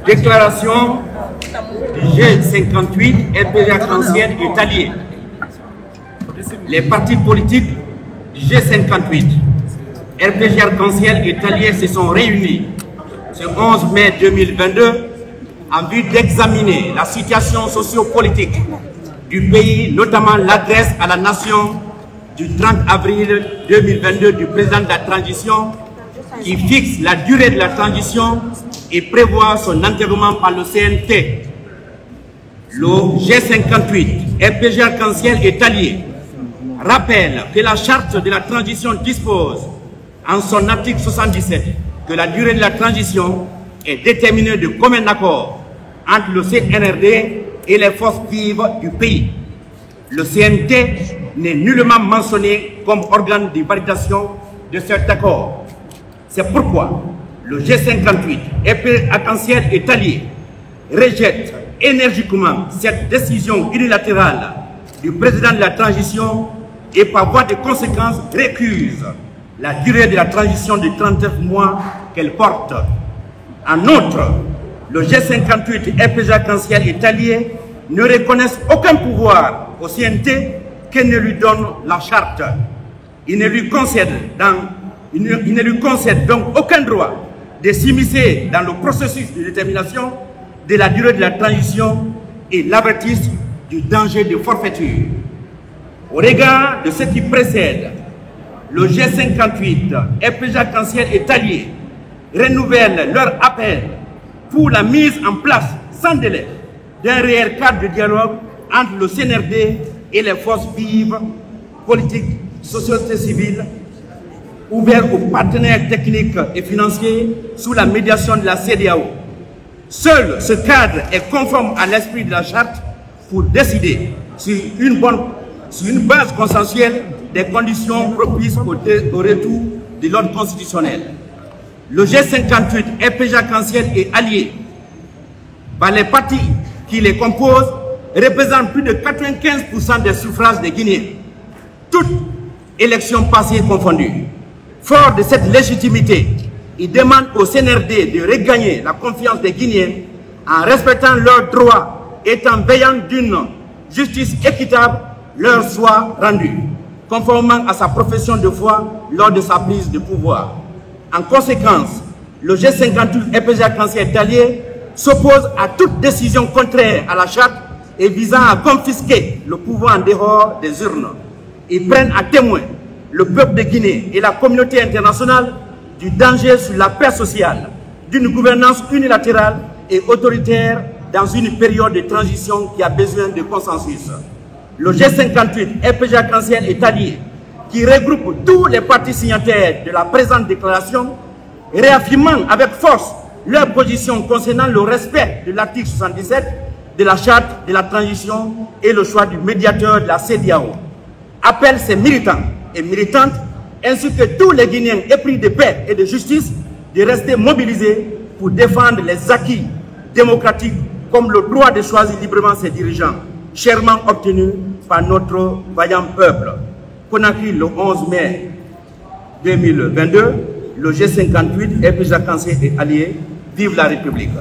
Déclaration du G58 RPG Arc-en-Ciel est allié. Les partis politiques du G58 RPG Arc-en-Ciel est allié se sont réunis ce 11 mai 2022 en vue d'examiner la situation socio-politique du pays, notamment l'adresse à la nation du 30 avril 2022 du président de la transition qui fixe la durée de la transition et prévoit son encadrement par le CNT. Le G58 RPG Arc-en-Ciel est allié. Rappelle que la charte de la transition dispose en son article 77 que la durée de la transition est déterminée de commun accord entre le CNRD et les forces vives du pays. Le CNT n'est nullement mentionné comme organe de validation de cet accord. C'est pourquoi le G58 RPG Arc-en-Ciel est allié, rejette énergiquement cette décision unilatérale du président de la transition et par voie de conséquence récuse la durée de la transition de 39 mois qu'elle porte. En outre, le G58 RPG Arc-en-Ciel est allié ne reconnaissent aucun pouvoir au CNT que ne lui donne la charte. Il ne lui concède donc aucun droit de s'immiscer dans le processus de détermination de la durée de la transition et l'avertissent du danger de forfaiture. Au regard de ce qui précède, le G58 RPG Arc-en-Ciel est allié, renouvelle leur appel pour la mise en place sans délai d'un réel cadre de dialogue entre le CNRD et les forces vives, politiques, société civile, ouvert aux partenaires techniques et financiers sous la médiation de la CEDEAO. Seul ce cadre est conforme à l'esprit de la charte pour décider sur une base consensuelle des conditions propices au retour de l'ordre constitutionnel. Le G58 RPG Arc-en-Ciel est allié par les partis qui les composent, représentent plus de 95% des suffrages des Guinéens, toutes élections passées confondues. Fort de cette légitimité, il demande au CNRD de regagner la confiance des Guinéens en respectant leurs droits et en veillant d'une justice équitable leur soit rendue, conformément à sa profession de foi lors de sa prise de pouvoir. En conséquence, le G58 RPG Arc-en-Ciel est allié s'oppose à toute décision contraire à la charte et visant à confisquer le pouvoir en dehors des urnes. Ils prennent à témoin le peuple de Guinée et la communauté internationale du danger sur la paix sociale, d'une gouvernance unilatérale et autoritaire dans une période de transition qui a besoin de consensus. Le G58 RPG Arc-en-Ciel est allié, qui regroupe tous les partis signataires de la présente déclaration, réaffirmant avec force leur position concernant le respect de l'article 77 de la charte de la transition et le choix du médiateur de la CEDEAO. Appelle ses militants et militantes, ainsi que tous les Guinéens épris de paix et de justice, de rester mobilisés pour défendre les acquis démocratiques comme le droit de choisir librement ses dirigeants, chèrement obtenu par notre vaillant peuple. Conakry, le 11 mai 2022, le G58 RPG Arc-en-Ciel est allié. Vive la République.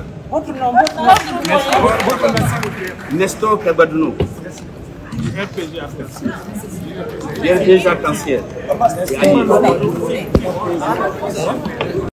Nestor Kabadounou. RPG Arc-en-Ciel.